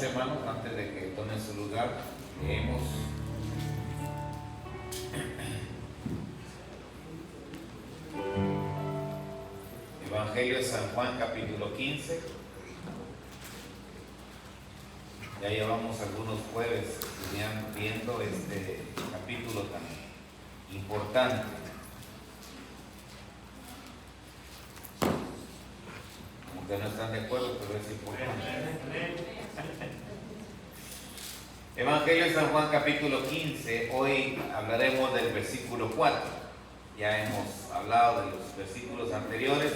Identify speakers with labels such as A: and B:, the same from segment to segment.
A: hermanos, antes de que tomen su lugar, leemos Evangelio de San Juan, capítulo 15. Ya llevamos algunos jueves viendo este capítulo tan importante. Como que no están de acuerdo, pero es importante. Evangelio de San Juan, capítulo 15. Hoy hablaremos del versículo 4. Ya hemos hablado de los versículos anteriores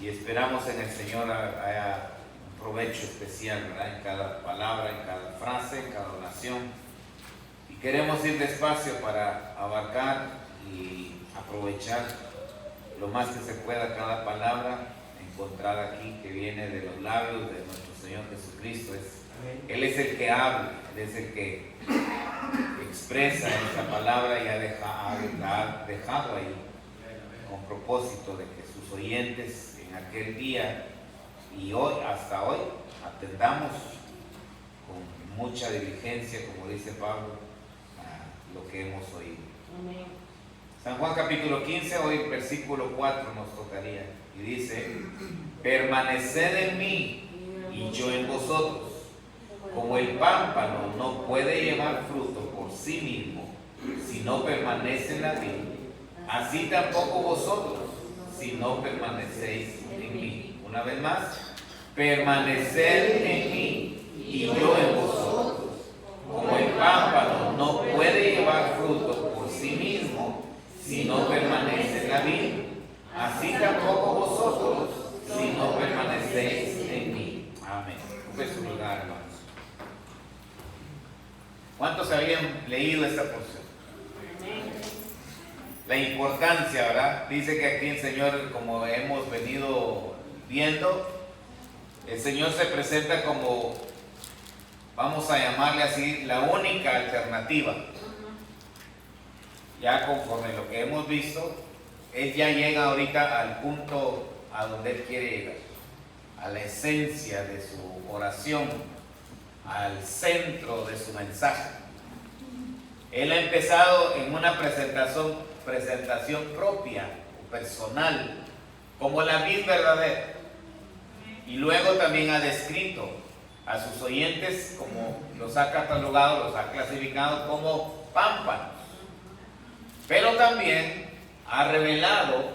A: y esperamos en el Señor haya un provecho especial, ¿verdad? En cada palabra, en cada frase, en cada oración. Y queremos ir despacio para abarcar y aprovechar lo más que se pueda cada palabra encontrada aquí que viene de los labios de nuestro Señor Jesucristo. Él es el que habla, Él es el que expresa esta palabra y ha dejado ahí con propósito de que sus oyentes en aquel día y hoy, hasta hoy, atendamos con mucha diligencia, como dice Pablo, a lo que hemos oído. Amén. San Juan capítulo 15, hoy versículo 4 nos tocaría y dice: permaneced en mí y yo en vosotros. Como el pámpano no puede llevar fruto por sí mismo si no permanece en la vid, así tampoco vosotros si no permanecéis en mí. Una vez más, permaneced en mí y yo en vosotros. Como el pámpano no puede llevar fruto por sí mismo si no permanece en la vid, así tampoco vosotros si no permanecéis en mí. Amén. Ocupe su lugar, hermanos. ¿Cuántos habían leído esta porción? La importancia, ¿verdad? Dice que aquí el Señor, como hemos venido viendo, el Señor se presenta como, vamos a llamarle así, la única alternativa. Ya conforme lo que hemos visto, Él ya llega ahorita al punto a donde Él quiere llegar, a la esencia de su oración, al centro de su mensaje. Él ha empezado en una presentación propia o personal, como la vid verdadera, y luego también ha descrito a sus oyentes, como los ha catalogado, los ha clasificado como pámpanos, pero también ha revelado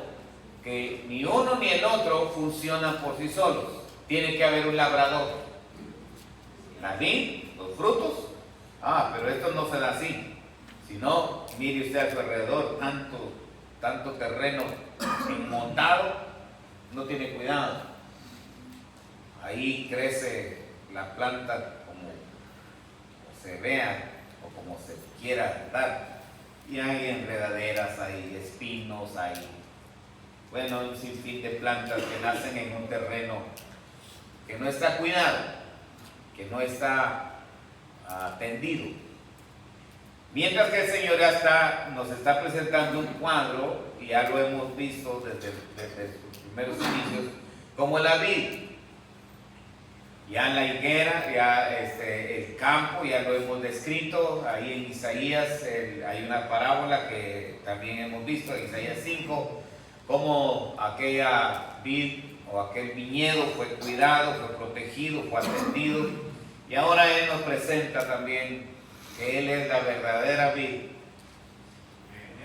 A: que ni uno ni el otro funcionan por sí solos. Tiene que haber un labrador. La vid, los frutos, pero esto no se da así. Si no, mire usted a su alrededor, tanto terreno inmondado, no tiene cuidado. Ahí crece la planta como se vea o como se quiera dar. Y hay enredaderas, hay espinos, hay, bueno, un sinfín de plantas que nacen en un terreno que no está cuidado, que no está atendido. Mientras que el Señor ya nos está presentando un cuadro, y ya lo hemos visto desde sus primeros inicios, como la vid. Ya la higuera, ya el campo, ya lo hemos descrito. Ahí en Isaías hay una parábola que también hemos visto, en Isaías 5, cómo aquella vid o aquel viñedo fue cuidado, fue protegido, fue atendido. Y ahora Él nos presenta también que Él es la verdadera vid.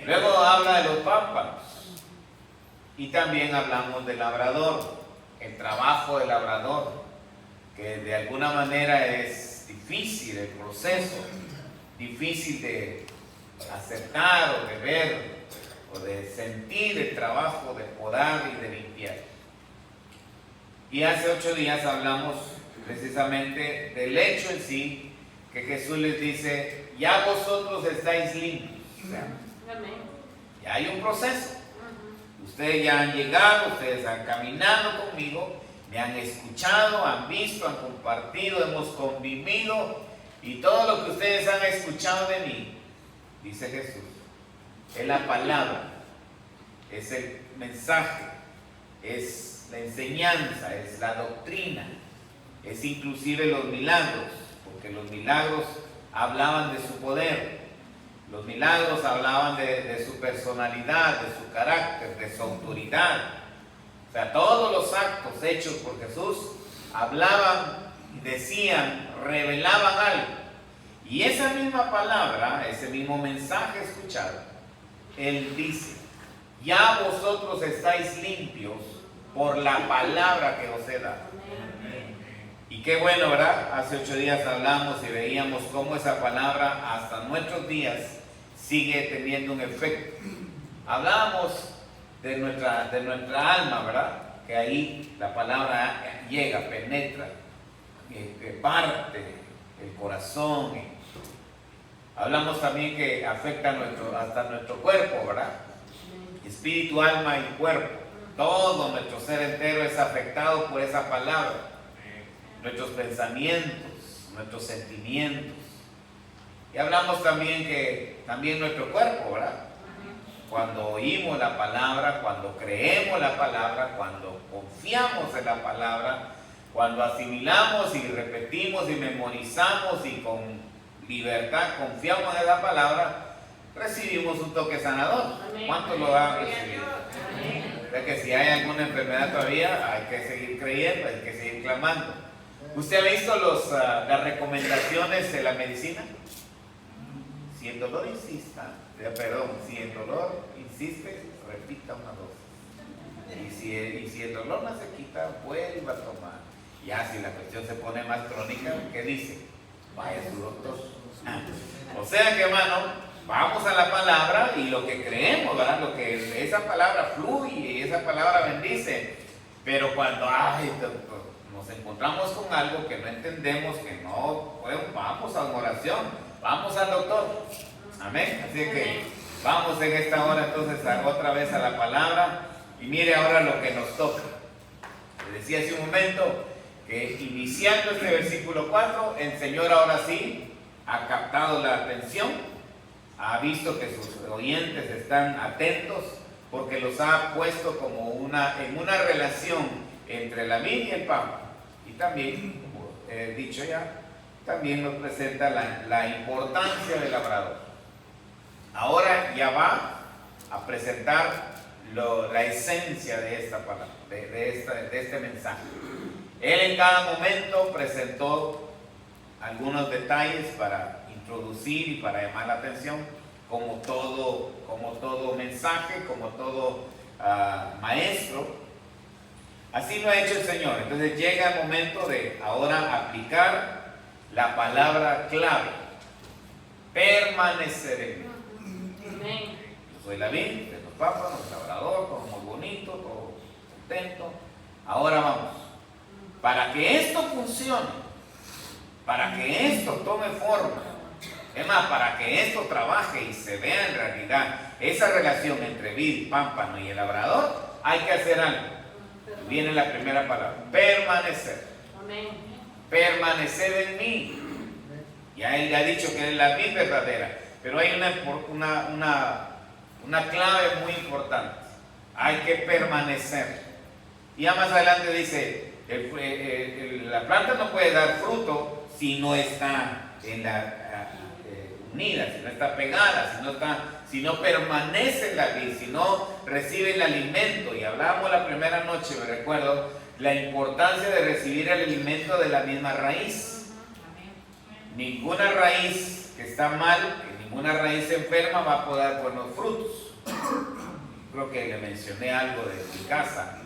A: Luego habla de los pámpanos. Y también hablamos del labrador, el trabajo del labrador, que de alguna manera es difícil el proceso, difícil de aceptar o de ver o de sentir el trabajo de podar y de limpiar. Y hace 8 días hablamos precisamente del hecho en sí, que Jesús les dice: ya vosotros estáis limpios. O sea, ya hay un proceso. Ustedes ya han llegado, ustedes han caminado conmigo, me han escuchado, han visto, han compartido, hemos convivido, y todo lo que ustedes han escuchado de mí, dice Jesús, es la palabra, es el mensaje, es la enseñanza, es la doctrina, es inclusive los milagros, porque los milagros hablaban de su poder, los milagros hablaban de su personalidad, de su carácter, de su autoridad. O sea, todos los actos hechos por Jesús hablaban, decían, revelaban algo. Y esa misma palabra, ese mismo mensaje escuchado, Él dice: ya vosotros estáis limpios por la palabra que os he dado. Y qué bueno, ¿verdad? Hace 8 días hablamos y veíamos cómo esa palabra hasta nuestros días sigue teniendo un efecto. Hablábamos de nuestra alma, ¿verdad? Que ahí la palabra llega, penetra, que parte el corazón. Hablamos también que afecta hasta nuestro cuerpo, ¿verdad? Espíritu, alma y cuerpo. Todo nuestro ser entero es afectado por esa palabra. Nuestros pensamientos, nuestros sentimientos. Y hablamos también que también nuestro cuerpo, ¿verdad? Cuando oímos la palabra, cuando creemos la palabra, cuando confiamos en la palabra, cuando asimilamos y repetimos y memorizamos y con libertad confiamos en la palabra, recibimos un toque sanador. ¿Cuántos lo han recibido? O sea que si hay alguna enfermedad todavía, hay que seguir creyendo, hay que seguir clamando. ¿Usted ha visto las recomendaciones de la medicina? Si el dolor insista, si el dolor insiste, repita una dosis. Y si el dolor no se quita, vuelva a tomar. Ya si la cuestión se pone más crónica, ¿qué dice? Vaya a su doctor. O sea que, hermano, vamos a la palabra y lo que creemos, ¿verdad? Lo que esa palabra fluye y esa palabra bendice. Pero cuando nos encontramos con algo que no entendemos, que no, bueno, vamos a una oración, vamos al doctor. Amén. Así que vamos en esta hora entonces otra vez a la palabra. Y mire ahora lo que nos toca. Le decía hace un momento que iniciando este versículo 4, el Señor ahora sí ha captado la atención, ha visto que sus oyentes están atentos, porque los ha puesto como en una relación entre la vid y el pámpano. Y también, como he dicho ya, también nos presenta la importancia del labrador. Ahora ya va a presentar la esencia de esta palabra, de este mensaje. Él en cada momento presentó algunos detalles para introducir y para llamar la atención, como todo mensaje, como todo maestro. Así lo ha hecho el Señor. Entonces llega el momento de ahora aplicar la palabra clave: permanecer en mí. Yo soy la vid, de los pámpanos, el labrador, todo muy bonito, todo contento. Ahora vamos. Para que esto funcione, para que esto tome forma, es más, para que esto trabaje y se vea en realidad esa relación entre vid, pámpano y el labrador, hay que hacer algo. Viene la primera palabra: permanecer. Permanecer en mí. Ya él ha dicho que es la vid verdadera, pero hay una clave muy importante: hay que permanecer. Y ya más adelante dice: la planta no puede dar fruto si no está unida, si no está pegada, si no permanece en la vid, si no recibe el alimento. Y hablábamos la primera noche, me recuerdo, la importancia de recibir el alimento de la misma raíz. Ninguna raíz que está mal, ninguna raíz enferma va a poder dar buenos frutos. Creo que le mencioné algo de mi casa,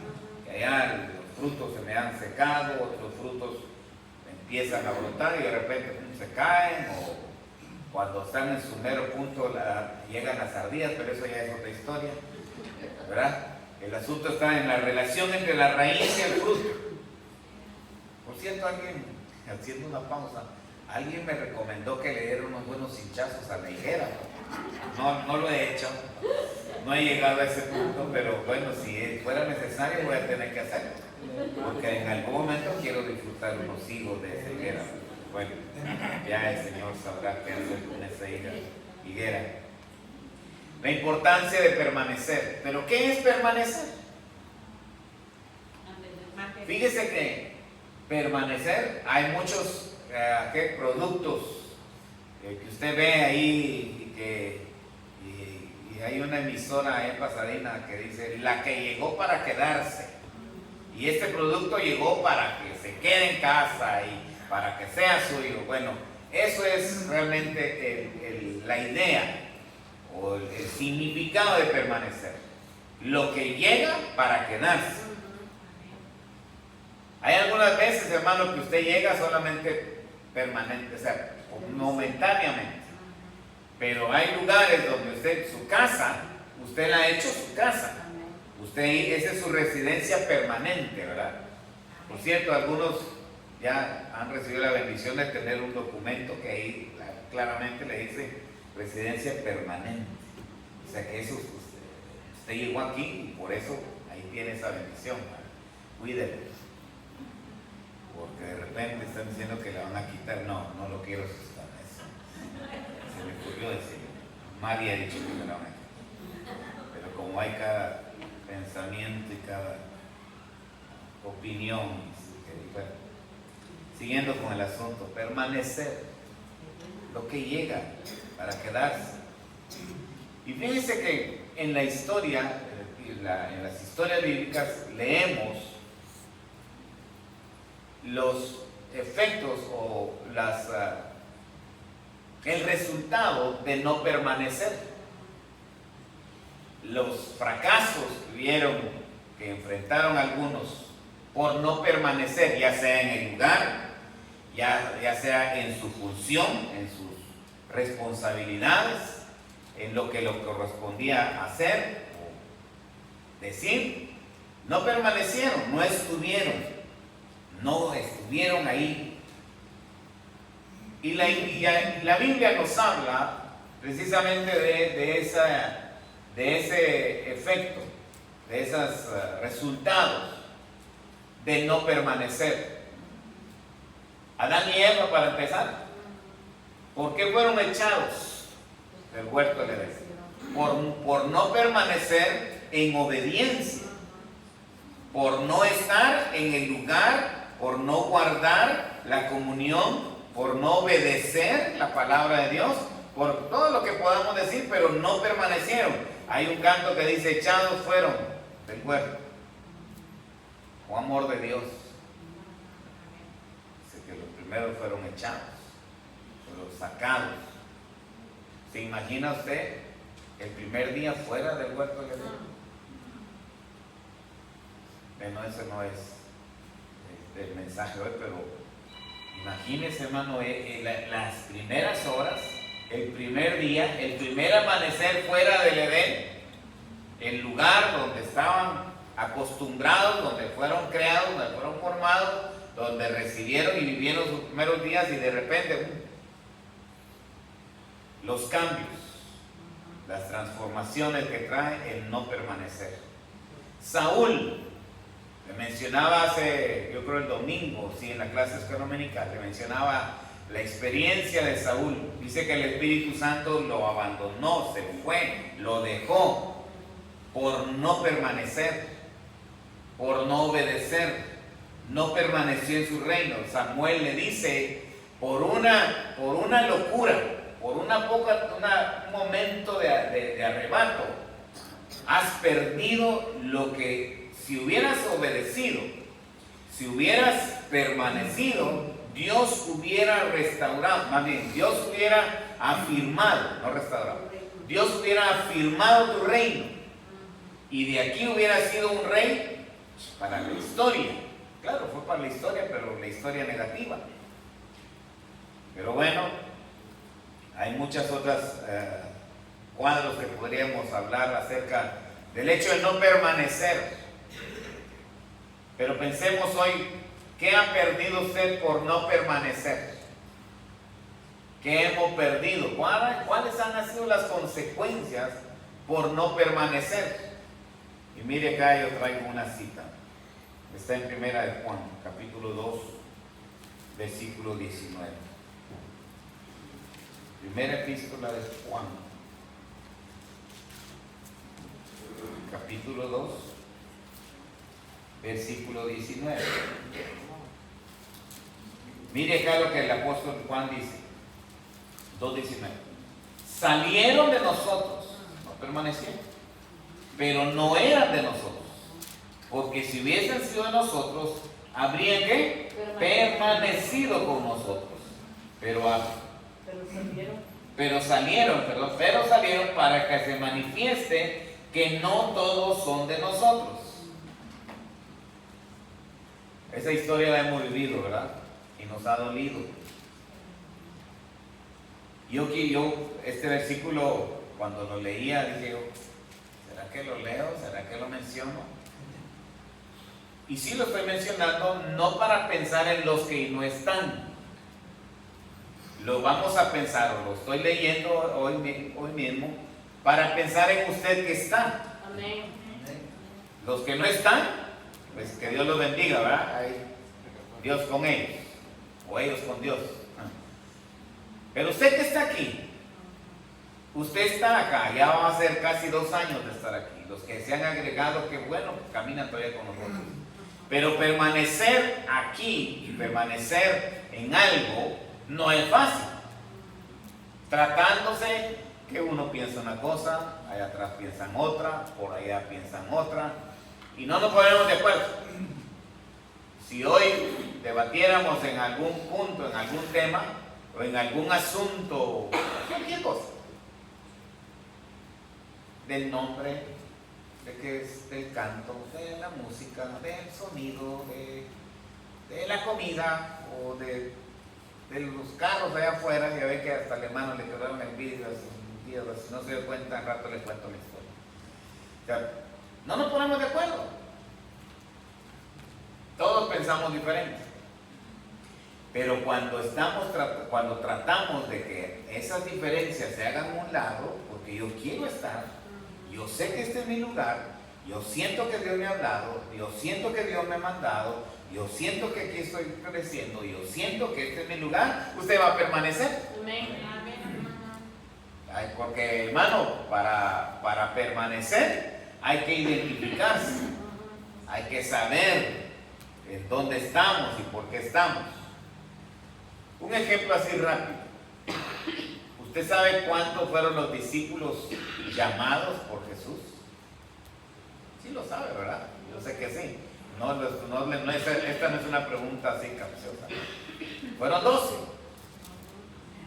A: que allá los frutos se me han secado, otros frutos empiezan a brotar y de repente se caen, o cuando están en su mero punto llegan las ardillas, pero eso ya es otra historia, ¿verdad? El asunto está en la relación entre la raíz y el fruto. Por cierto, alguien, haciendo una pausa, alguien me recomendó que le diera unos buenos hinchazos a la higuera. No lo he hecho, no he llegado a ese punto, pero bueno, si fuera necesario voy a tener que hacerlo, porque en algún momento quiero disfrutar unos higos de esa higuera. Bueno, ya el Señor sabrá qué hacer con esa higuera. La importancia de permanecer. ¿Pero qué es permanecer? Fíjese que permanecer. Hay muchos productos que usted ve ahí y hay una emisora en Pasadena que dice la que llegó para quedarse, y este producto llegó para que se quede en casa y para que sea suyo. Bueno, eso es realmente la idea o el significado de permanecer, lo que llega para quedarse. Hay algunas veces, hermano, que usted llega solamente permanente, o sea, momentáneamente. Pero hay lugares donde usted, su casa, usted la ha hecho su casa. Usted, esa es su residencia permanente, ¿verdad? Por cierto, algunos ya han recibido la bendición de tener un documento que ahí claramente le dice residencia permanente. O sea que eso, usted llegó aquí y por eso ahí tiene esa bendición, ¿verdad? Cuídelo. Porque de repente están diciendo que le van a quitar. No lo quiero asustar. Se me ocurrió decir, María ha dicho que me la van a quitar. Pero como hay cada pensamiento y cada opinión, bueno, siguiendo con el asunto, permanecer, lo que llega para quedarse. Y fíjense que en la historia, en las historias bíblicas, leemos los efectos o el resultado de no permanecer, los fracasos que enfrentaron algunos por no permanecer, ya sea en el lugar, ya sea en su función, en sus responsabilidades, en lo que le correspondía hacer o decir. No permanecieron, no estuvieron ahí. Y la Biblia nos habla precisamente de ese efecto, de esos resultados de no permanecer. Adán y Eva, para empezar, ¿por qué fueron echados del huerto del Edén? Por no permanecer en obediencia, por no estar en el lugar, por no guardar la comunión, por no obedecer la palabra de Dios, por todo lo que podamos decir, pero no permanecieron. Hay un canto que dice: echados fueron del huerto. Oh, amor de Dios. Dice que los primeros fueron echados, fueron sacados. ¿Se imagina usted el primer día fuera del huerto de Dios? Bueno, ese no es el mensaje hoy, pero imagínese, hermano, las primeras horas, el primer día, el primer amanecer fuera del Edén, el lugar donde estaban acostumbrados, donde fueron creados, donde fueron formados, donde recibieron y vivieron sus primeros días, y de repente los cambios, las transformaciones que trae el no permanecer. Saúl, le mencionaba yo creo el domingo, sí, en la clase de escuela dominical, le mencionaba la experiencia de Saúl. Dice que el Espíritu Santo lo abandonó, se fue, lo dejó por no permanecer, por no obedecer, no permaneció en su reino. Samuel le dice, por una locura, por un momento de arrebato, has perdido lo que, si hubieras obedecido, si hubieras permanecido, Dios hubiera restaurado, más bien, Dios hubiera afirmado, no restaurado, Dios hubiera afirmado tu reino, y de aquí hubiera sido un rey para la historia. Claro, fue para la historia, pero la historia negativa. Pero bueno, hay muchas otras cuadros que podríamos hablar acerca del hecho de no permanecer. Pero pensemos hoy, ¿qué ha perdido usted por no permanecer? ¿Qué hemos perdido? ¿Cuáles han sido las consecuencias por no permanecer? Y mire acá, yo traigo una cita. Está en Primera de Juan, capítulo 2, versículo 19. Primera epístola de Juan, capítulo 2, versículo 19. Mire acá lo que el apóstol Juan dice, 2:19. Salieron de nosotros, no permanecieron, pero no eran de nosotros, porque si hubiesen sido de nosotros, habrían ¿qué? Permanecido con nosotros. Pero salieron para que se manifieste que no todos son de nosotros. Esa historia la hemos vivido, ¿verdad? Y nos ha dolido. Yo este versículo, cuando lo leía, dije yo, ¿será que lo leo? ¿Será que lo menciono? Y sí lo estoy mencionando, no para pensar en los que no están. Lo vamos a pensar, o lo estoy leyendo hoy mismo, para pensar en usted que está.
B: Amén.
A: Los que no están, pues que Dios los bendiga, ¿verdad? Ahí, Dios con ellos, o ellos con Dios. Pero usted que está aquí, usted está acá, ya va a ser casi 2 años de estar aquí. Los que se han agregado, que bueno, caminan todavía con nosotros. Pero permanecer aquí y permanecer en algo no es fácil. Tratándose que uno piensa una cosa, allá atrás piensan otra, por allá piensan otra, y no nos ponemos de acuerdo. Si hoy debatiéramos en algún punto, en algún tema, o en algún asunto, cualquier cosa, del nombre, de que es del canto, de la música, del sonido, de la comida, o de los carros allá afuera, ya ve que hasta al hermano le quebraron el vidrio hace un día, si no se dio cuenta, al rato le cuento la historia. O sea, no nos ponemos de acuerdo. Todos pensamos diferente. Pero cuando tratamos de que esas diferencias se hagan a un lado, porque yo quiero estar, yo sé que este es mi lugar, yo siento que Dios me ha hablado, yo siento que Dios me ha mandado, yo siento que aquí estoy creciendo, yo siento que este es mi lugar, usted va a permanecer.
B: Amén.
A: Ay, porque hermano, para permanecer hay que identificarse, hay que saber en dónde estamos y por qué estamos. Un ejemplo así rápido. ¿Usted sabe cuántos fueron los discípulos llamados por Jesús? Sí lo sabe, ¿verdad? Yo sé que sí. Esta no es una pregunta así capciosa. Fueron 12.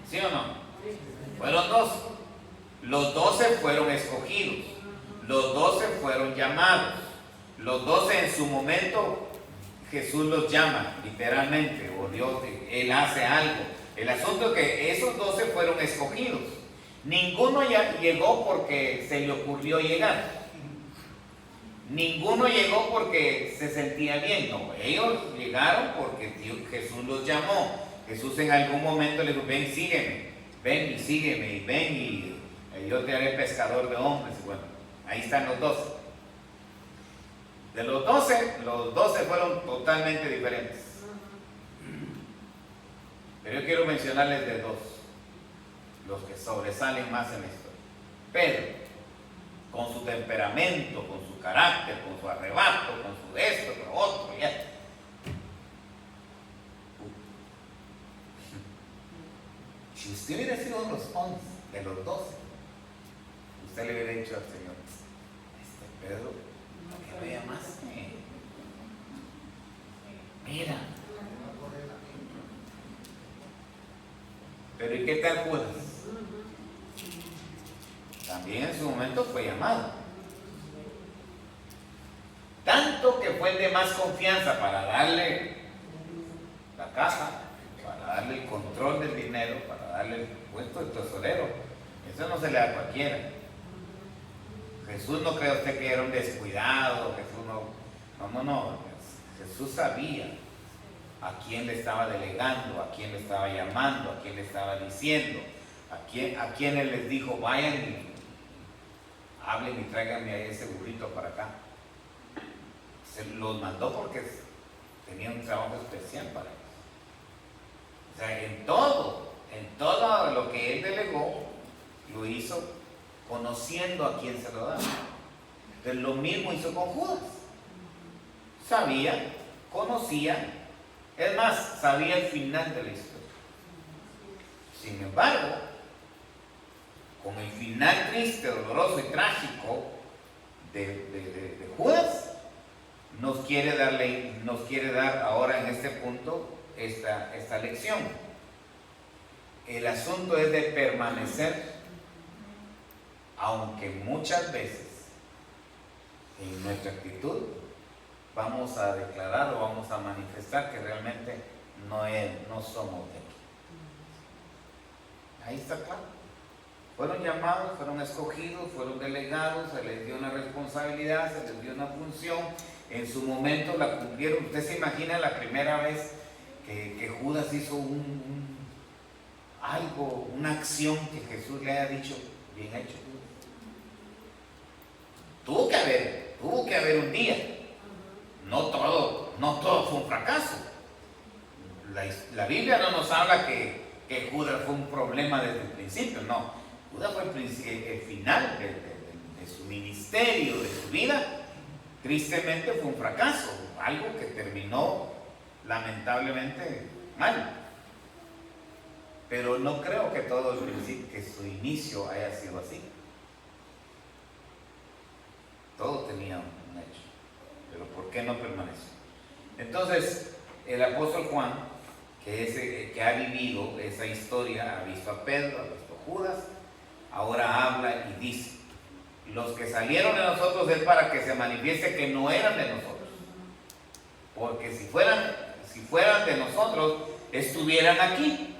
A: ¿Sí o no? Fueron 12. Los 12 fueron escogidos. Los 12 fueron llamados. Los 12 en su momento Jesús los llama, literalmente, o Dios, Él hace algo. El asunto es que esos 12 fueron escogidos. Ninguno ya llegó porque se le ocurrió llegar. Ninguno llegó porque se sentía bien. No, ellos llegaron porque Jesús los llamó. Jesús en algún momento le dijo, ven, sígueme. Ven y sígueme. Y ven y yo te haré pescador de hombres. Y bueno, ahí están los 12. De los 12 fueron totalmente diferentes. Pero yo quiero mencionarles de 2, los que sobresalen más en esto. Pedro, con su temperamento, con su carácter, con su arrebato, con su esto, con lo otro, ya. Si usted hubiera sido de los 11, de los 12, usted le hubiera dicho al Señor, Pedro, que me llamaste. Mira. Pero ¿y qué tal Judas? También en su momento fue llamado. Tanto que fue el de más confianza para darle la caja, para darle el control del dinero, para darle el puesto de tesorero. Eso no se le da a cualquiera. Jesús no cree usted que era un descuidado, Jesús no. Jesús sabía a quién le estaba delegando, a quién le estaba llamando, a quién le estaba diciendo, a quién él les dijo, vayan y hablen y tráiganme a ese burrito para acá. Se los mandó porque tenía un trabajo especial para ellos. O sea, en todo lo que él delegó, lo hizo conociendo a quién se lo daba. Entonces lo mismo hizo con Judas. Sabía, conocía Es más, sabía el final de la historia. Sin embargo, con el final triste, doloroso y trágico de Judas, nos quiere dar ahora en este punto esta lección. El asunto es de permanecer, aunque muchas veces en nuestra actitud vamos a declarar o vamos a manifestar que realmente no somos de aquí. Ahí está claro. Fueron llamados, fueron escogidos, fueron delegados, se les dio una responsabilidad, se les dio una función, en su momento la cumplieron. Usted se imagina la primera vez que Judas hizo algo, una acción que Jesús le haya dicho, bien hecho. Tuvo que haber un día. No todo fue un fracaso. La Biblia no nos habla que Judas fue un problema desde el principio, no. Judas fue el final de su ministerio, de su vida. Tristemente fue un fracaso, algo que terminó lamentablemente mal. Pero no creo que que su inicio haya sido así. Todo tenía un hecho. Pero ¿por qué no permaneció? Entonces, el apóstol Juan, que ha vivido esa historia, ha visto a Pedro, ha visto a Judas, ahora habla y dice: los que salieron de nosotros es para que se manifieste que no eran de nosotros. Porque si fueran de nosotros, estuvieran aquí.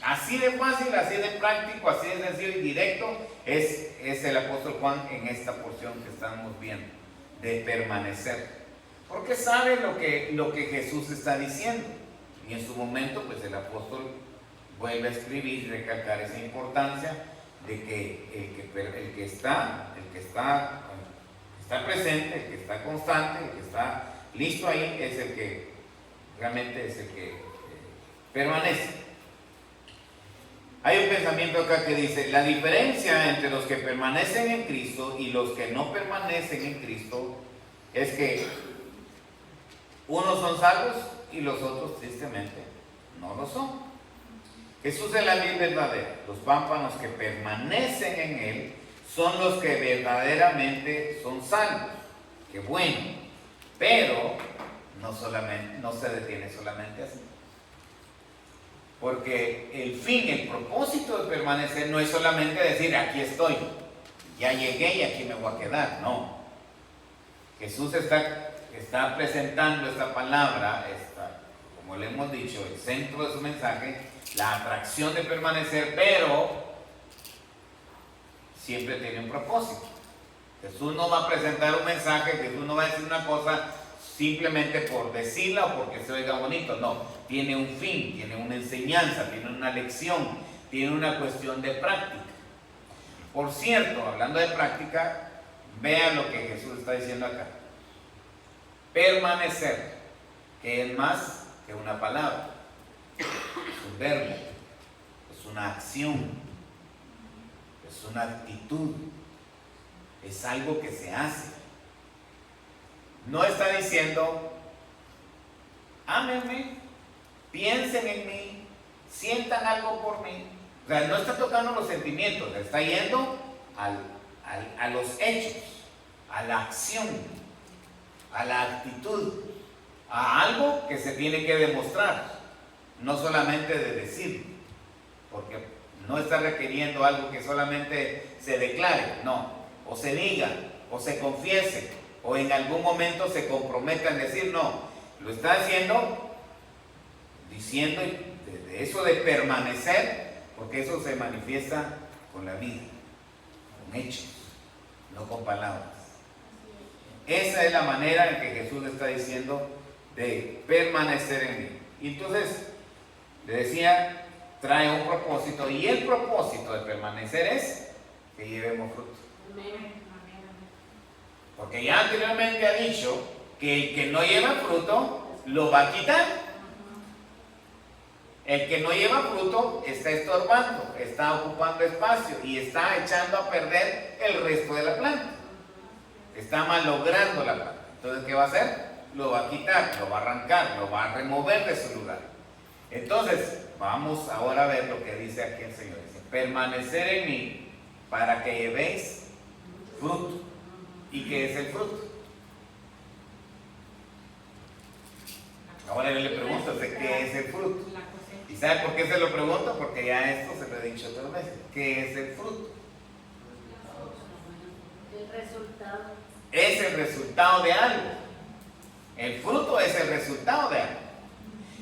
A: Así de fácil, así de práctico, así de sencillo y directo es el apóstol Juan en esta porción que estamos viendo, de permanecer. Porque sabe lo que Jesús está diciendo. Y en su momento, pues el apóstol vuelve a escribir y recalcar esa importancia de que el que está presente, el que está constante, el que está listo ahí, es el que realmente es el que permanece. Hay un pensamiento acá que dice: la diferencia entre los que permanecen en Cristo y los que no permanecen en Cristo es que unos son salvos y los otros tristemente no lo son. Jesús es la vid verdadera. Los pámpanos que permanecen en Él son los que verdaderamente son salvos. Qué bueno. Pero no se detiene solamente así. Porque el propósito de permanecer no es solamente decir: aquí estoy, ya llegué y aquí me voy a quedar. No. Jesús está presentando esta palabra, como le hemos dicho, el centro de su mensaje, la atracción de permanecer, pero siempre tiene un propósito. Jesús no va a presentar un mensaje, Jesús no va a decir una cosa simplemente por decirla o porque se oiga bonito. No, tiene un fin, tiene una enseñanza, tiene una lección, tiene una cuestión de práctica. Por cierto, hablando de práctica, vean lo que Jesús está diciendo acá. Permanecer, que es más que una palabra, es un verbo, es una acción, es una actitud, es algo que se hace. No está diciendo: ámenme, piensen en mí, sientan algo por mí. O sea, no está tocando los sentimientos, está yendo a los hechos, a la acción, a la actitud, a algo que se tiene que demostrar, no solamente de decir, porque no está requiriendo algo que solamente se declare, no, o se diga, o se confiese, o en algún momento se comprometa en decir. No, lo está haciendo, diciendo de eso de permanecer, porque eso se manifiesta con la vida, con hechos, no con palabras. Esa es la manera en que Jesús está diciendo de permanecer en mí. Y entonces, le decía, trae un propósito, y el propósito de permanecer es que llevemos fruto. Porque ya anteriormente ha dicho que el que no lleva fruto lo va a quitar. El que no lleva fruto está estorbando, está ocupando espacio y está echando a perder el resto de la planta. Está malogrando la planta. Entonces, ¿qué va a hacer? lo va a quitar, lo va a arrancar, lo va a remover de su lugar. Entonces, vamos ahora a ver lo que dice aquí el Señor. Dice, permanecer en mí para que llevéis fruto. ¿Y qué es el fruto? Ahora le pregunto, ¿qué es el fruto? ¿Y sabe por qué se lo pregunto? Porque ya esto se lo he dicho otras veces. ¿Qué es el fruto?
B: El resultado.
A: Es el resultado de algo. El fruto es el resultado de algo.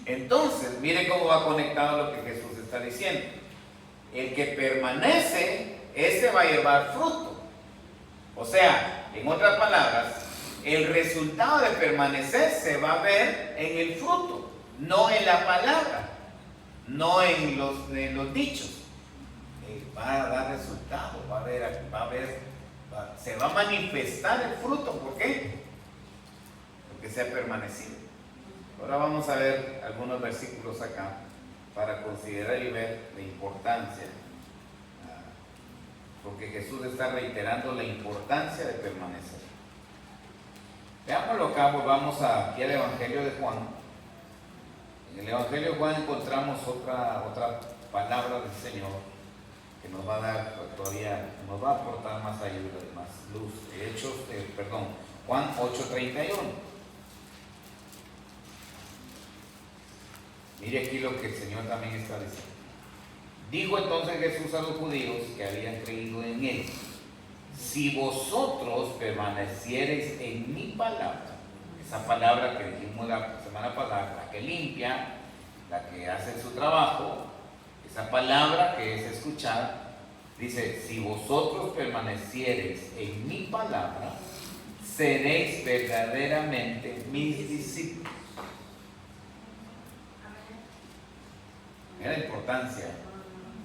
A: Entonces, mire cómo va conectado lo que Jesús está diciendo. El que permanece, ese va a llevar fruto. O sea, en otras palabras, el resultado de permanecer se va a ver en el fruto, no en la palabra, no en los dichos. Va a dar resultado, se va a manifestar el fruto. ¿Por qué? Porque se ha permanecido. Ahora vamos a ver algunos versículos acá para considerar y ver la importancia, porque Jesús está reiterando la importancia de permanecer. Veámoslo acá, volvamos aquí al Evangelio de Juan. En el Evangelio de Juan encontramos otra palabra del Señor que nos va a dar todavía, nos va a aportar más ayuda, más luz. Juan 8:31. Mire aquí lo que el Señor también está diciendo. Dijo entonces Jesús a los judíos que habían creído en Él: si vosotros permaneciereis en mi palabra, esa palabra que dijimos la semana pasada, la que limpia, la que hace su trabajo, esa palabra que es escuchar, dice: si vosotros permaneciereis en mi palabra, seréis verdaderamente mis discípulos. Mira la importancia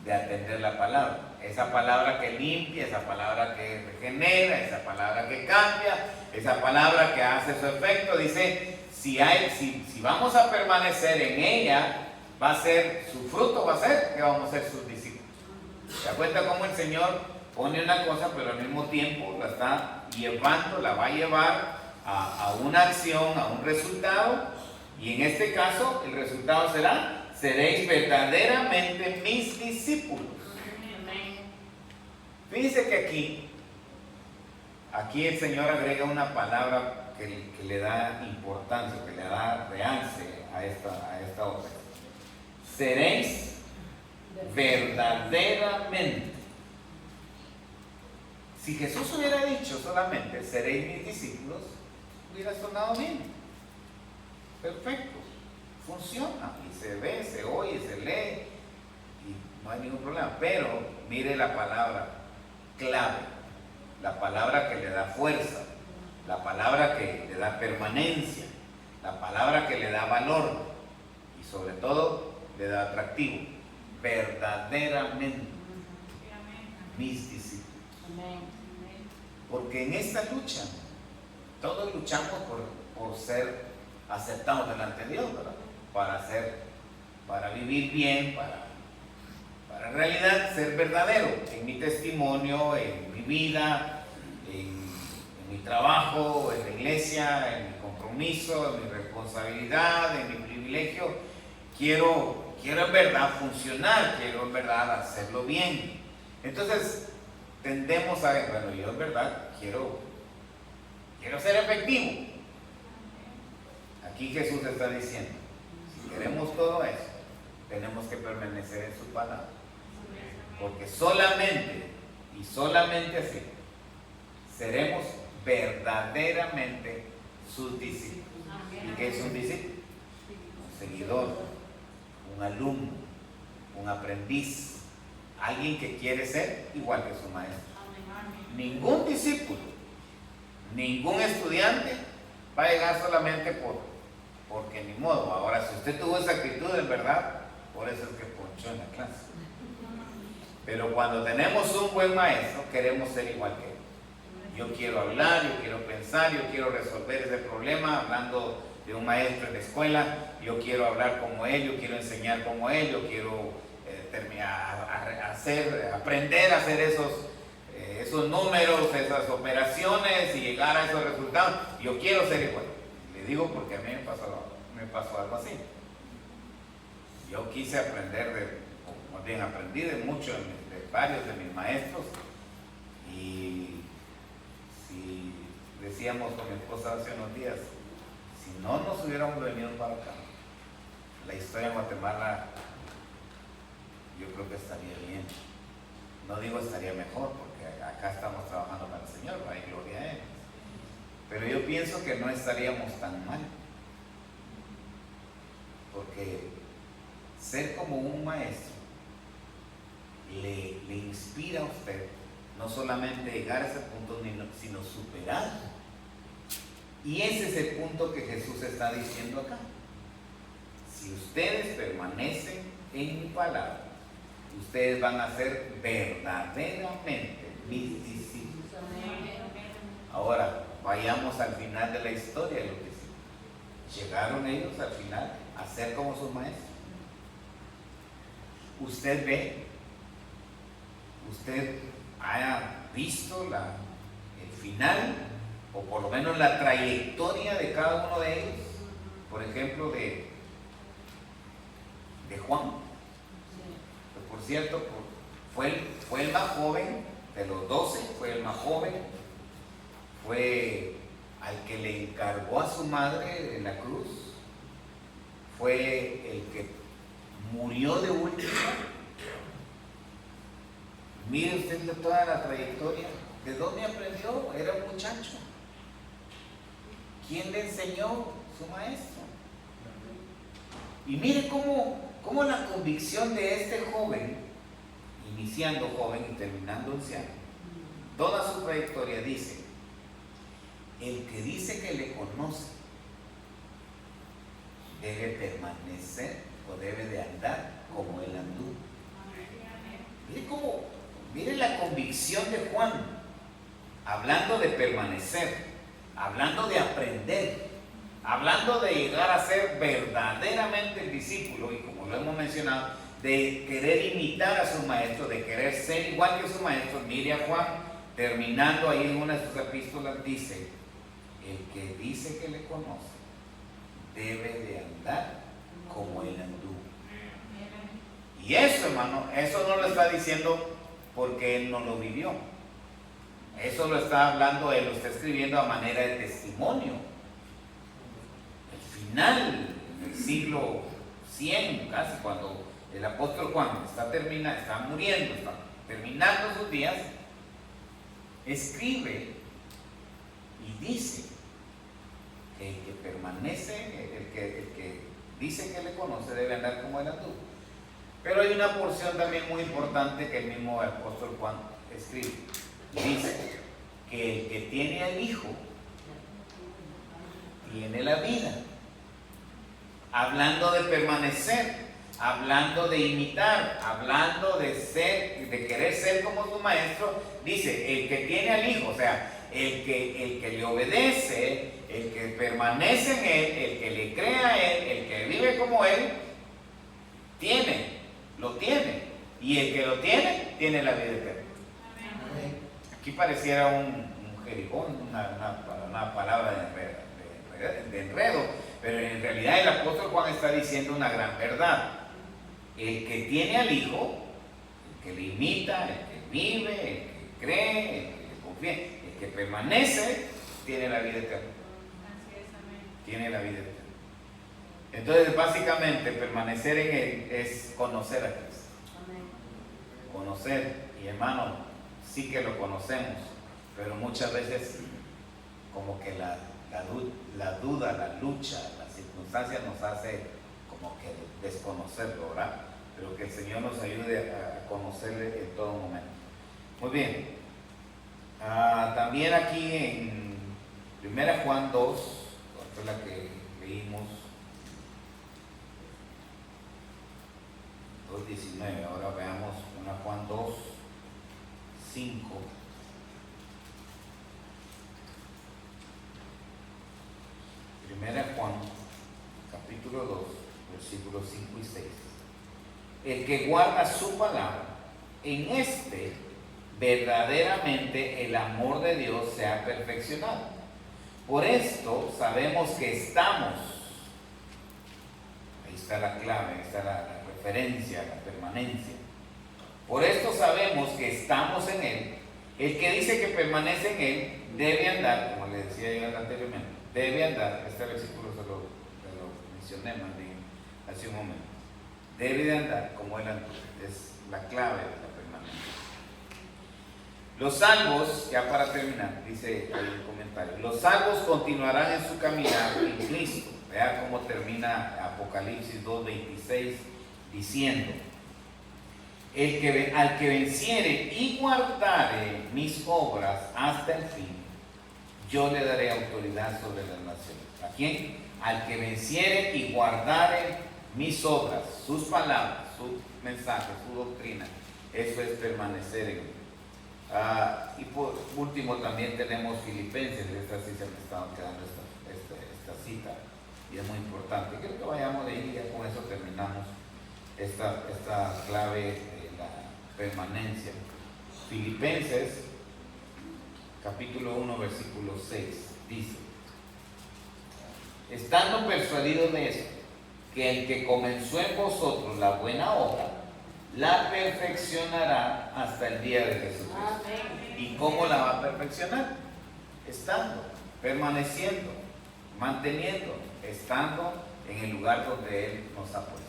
A: de atender la palabra. Esa palabra que limpia, esa palabra que regenera, esa palabra que cambia, esa palabra que hace su efecto. Dice, si vamos a permanecer en ella, su fruto va a ser que vamos a ser sus discípulos. ¿Se da cuenta cómo el Señor pone una cosa, pero al mismo tiempo la está llevando, la va a llevar a una acción, a un resultado? Y en este caso, el resultado será: seréis verdaderamente mis discípulos. Fíjense que aquí el Señor agrega una palabra que le da importancia, que le da realce a esta otra. Seréis verdaderamente. Si Jesús hubiera dicho solamente seréis mis discípulos, hubiera sonado bien. Perfecto. Funciona y se ve, se oye, se lee y no hay ningún problema. Pero mire la palabra clave, la palabra que le da fuerza, la palabra que le da permanencia, la palabra que le da valor y sobre todo le da atractivo: verdaderamente mis discípulos. Porque en esta lucha todos luchamos por ser aceptados delante de Dios, ¿verdad? Para vivir bien, para en realidad ser verdadero en mi testimonio, en mi vida, en mi trabajo, en la iglesia, en mi compromiso, en mi responsabilidad, en mi privilegio. Quiero en verdad funcionar, quiero en verdad hacerlo bien. Entonces tendemos a, bueno, yo en verdad quiero ser efectivo. Aquí Jesús está diciendo, si queremos todo eso, tenemos que permanecer en su palabra. Porque solamente y solamente así seremos verdaderamente sus discípulos. ¿Y qué es un discípulo? Un seguidor, un alumno, un aprendiz, alguien que quiere ser igual que su maestro. Ningún discípulo, ningún estudiante va a llegar solamente porque ni modo. Ahora, si usted tuvo esa actitud, en verdad, por eso es que ponchó en la clase. Pero cuando tenemos un buen maestro, queremos ser igual que él. Yo quiero hablar, yo quiero pensar, yo quiero resolver ese problema. Hablando de un maestro en la escuela, yo quiero hablar como él, yo quiero enseñar como él, yo quiero aprender a hacer esos números, esas operaciones y llegar a esos resultados. Yo quiero ser igual. Y digo porque a mí me pasó algo así. Yo quise aprender o más bien aprendí de muchos, de varios de mis maestros, y si decíamos con mi esposa hace unos días, si no nos hubiéramos venido para acá, la historia de Guatemala yo creo que estaría bien. No digo estaría mejor, porque acá estamos trabajando para el Señor, hay gloria a Él. Pero yo pienso que no estaríamos tan mal, porque ser como un maestro le inspira a usted no solamente llegar a ese punto, sino superar. Y ese es el punto que Jesús está diciendo acá. Si ustedes permanecen en mi palabra, ustedes van a ser verdaderamente mis discípulos. Ahora, vayamos al final de la historia de lo que sí. Llegaron ellos al final a ser como sus maestros. Usted ve, usted haya visto el final, o por lo menos la trayectoria de cada uno de ellos. Por ejemplo, de Juan. Que por cierto, fue el más joven de los 12, fue el más joven, fue al que le encargó a su madre en la cruz, fue el que murió de último. Mire usted toda la trayectoria. ¿De dónde aprendió? Era un muchacho. ¿Quién le enseñó? Su maestro. Y mire cómo la convicción de este joven, iniciando joven y terminando anciano, toda su trayectoria dice: el que dice que le conoce debe permanecer o debe de andar como él anduvo. Mire la convicción de Juan, hablando de permanecer, hablando de aprender, hablando de llegar a ser verdaderamente el discípulo, y como lo hemos mencionado, de querer imitar a su maestro, de querer ser igual que su maestro. Mire a Juan, terminando ahí en una de sus epístolas, dice: el que dice que le conoce debe de andar como él anduvo. Y eso, hermano, eso no lo está diciendo porque él no lo vivió. Eso lo está hablando, él lo está escribiendo a manera de testimonio. El final del siglo 100, casi, cuando el apóstol Juan está muriendo, está terminando sus días, escribe y dice que el que permanece, el que dice que le conoce, debe andar como él anduvo. Pero hay una porción también muy importante que el mismo apóstol Juan escribe. Dice que el que tiene al Hijo tiene la vida. Hablando de permanecer, hablando de imitar, hablando de querer ser como su maestro, dice: el que tiene al Hijo, o sea, el que le obedece, el que permanece en él, el que le crea a él, el que vive como él, lo tiene. Y el que lo tiene la vida eterna. Aquí pareciera un jerigón, una palabra de enredo, pero en realidad el apóstol Juan está diciendo una gran verdad. El que tiene al Hijo, el que le imita, el que vive, el que cree, el que le confía, el que permanece, tiene la vida eterna. Tiene la vida eterna. Entonces, básicamente, permanecer en Él es conocer a Cristo. Conocer, y hermano, sí que lo conocemos, pero muchas veces como que la duda, la lucha, las circunstancias nos hace como que desconocerlo, ¿verdad? Pero que el Señor nos ayude a conocerle en todo momento. Muy bien. También aquí en 1 Juan 2, esta es la que leímos, 2:19. Ahora veamos 1 Juan 2, 5. Primera Juan, capítulo 2, versículos 5 y 6. El que guarda su palabra, en verdaderamente el amor de Dios se ha perfeccionado. Por esto sabemos que estamos, ahí está la clave, ahí está la referencia, la permanencia. Por esto sabemos que estamos en Él. El que dice que permanece en Él debe andar, como le decía yo anteriormente, debe andar, este versículo se lo mencioné más bien hace un momento, debe de andar como Él anduvo, es la clave de la permanencia. Los salvos, ya para terminar, dice ahí un comentario, los salvos continuarán en su caminar en Cristo. Vea cómo termina Apocalipsis 2:26 diciendo: al que venciere y guardare mis obras hasta el fin, yo le daré autoridad sobre las naciones. ¿A quién? Al que venciere y guardare mis obras, sus palabras, su mensaje, su doctrina. Eso es permanecer en él. Y por último también tenemos Filipenses. Esta sí se me estaba quedando esta cita y es muy importante. Quiero que vayamos de ahí, ya con eso terminamos esta clave de la permanencia. Filipenses capítulo 1 versículo 6 dice: estando persuadidos de esto, que el que comenzó en vosotros la buena obra la perfeccionará hasta el día de Jesucristo. Amén. ¿Y cómo la va a perfeccionar? Estando, permaneciendo, manteniendo, estando en el lugar donde Él nos ha puesto.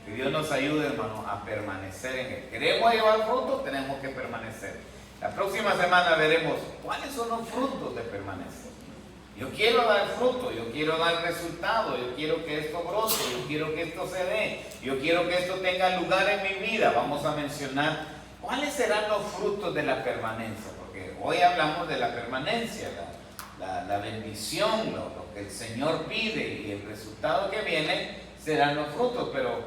A: Que Dios nos ayude, hermano, a permanecer en Él. ¿Queremos llevar fruto? Tenemos que permanecer. La próxima semana veremos cuáles son los frutos de permanecer. Yo quiero dar fruto, yo quiero dar resultado, yo quiero que esto brote, yo quiero que esto se dé, yo quiero que esto tenga lugar en mi vida. Vamos a mencionar cuáles serán los frutos de la permanencia, porque hoy hablamos de la permanencia, la bendición, lo que el Señor pide, y el resultado que viene serán los frutos. Pero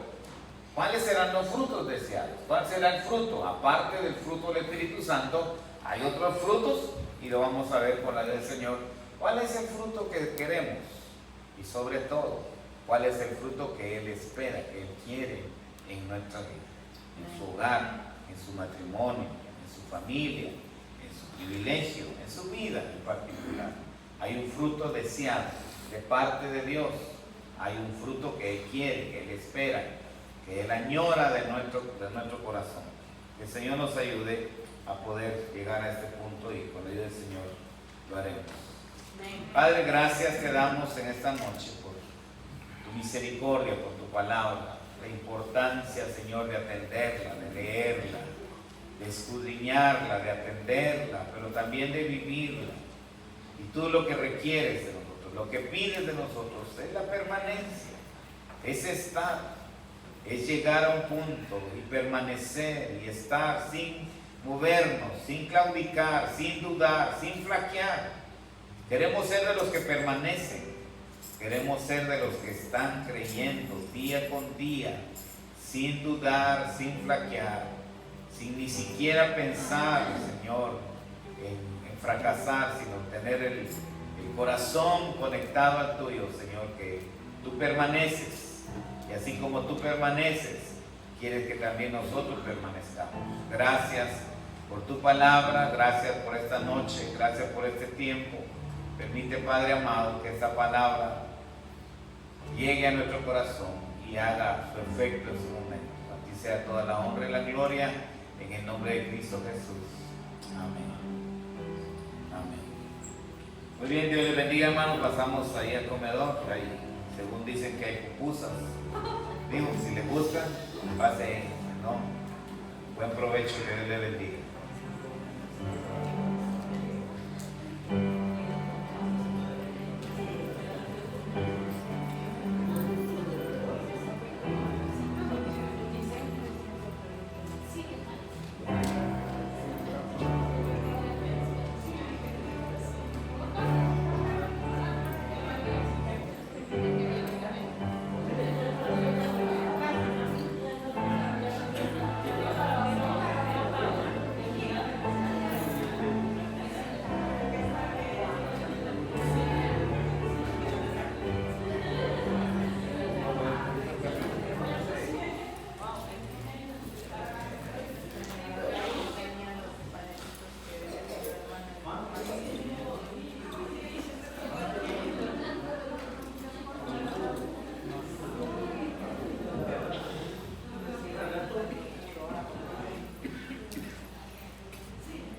A: ¿cuáles serán los frutos deseados? ¿Cuál será el fruto? Aparte del fruto del Espíritu Santo, hay otros frutos y lo vamos a ver con la del Señor. ¿Cuál es el fruto que queremos? Y sobre todo, ¿cuál es el fruto que Él espera, que Él quiere en nuestra vida? En su hogar, en su matrimonio, en su familia, en su privilegio, en su vida en particular. Hay un fruto deseado de parte de Dios. Hay un fruto que Él quiere, que Él espera, que Él añora de nuestro corazón. Que el Señor nos ayude a poder llegar a este punto, y con la ayuda del Señor lo haremos. Padre, gracias te damos en esta noche por tu misericordia, por tu palabra, la importancia, Señor, de atenderla, de leerla, de escudriñarla, de atenderla, pero también de vivirla. Y tú lo que requieres de nosotros, lo que pides de nosotros es la permanencia, es estar, es llegar a un punto y permanecer y estar sin movernos, sin claudicar, sin dudar, sin flaquear. Queremos ser de los que permanecen, queremos ser de los que están creyendo día con día, sin dudar, sin flaquear, sin ni siquiera pensar, Señor, en fracasar, sino tener el corazón conectado al tuyo, Señor, que tú permaneces, y así como tú permaneces, quieres que también nosotros permanezcamos. Gracias por tu palabra, gracias por esta noche, gracias por este tiempo. Permite, Padre amado, que esta palabra llegue a nuestro corazón y haga su efecto en su momento. A ti sea toda la honra y la gloria, en el nombre de Cristo Jesús. Amén. Amén. Muy bien, Dios les bendiga, hermanos. Pasamos ahí al comedor, ahí, según dicen que hay pupusas. Digo, si les gustan, pase, ¿no? Buen provecho, que Dios les bendiga.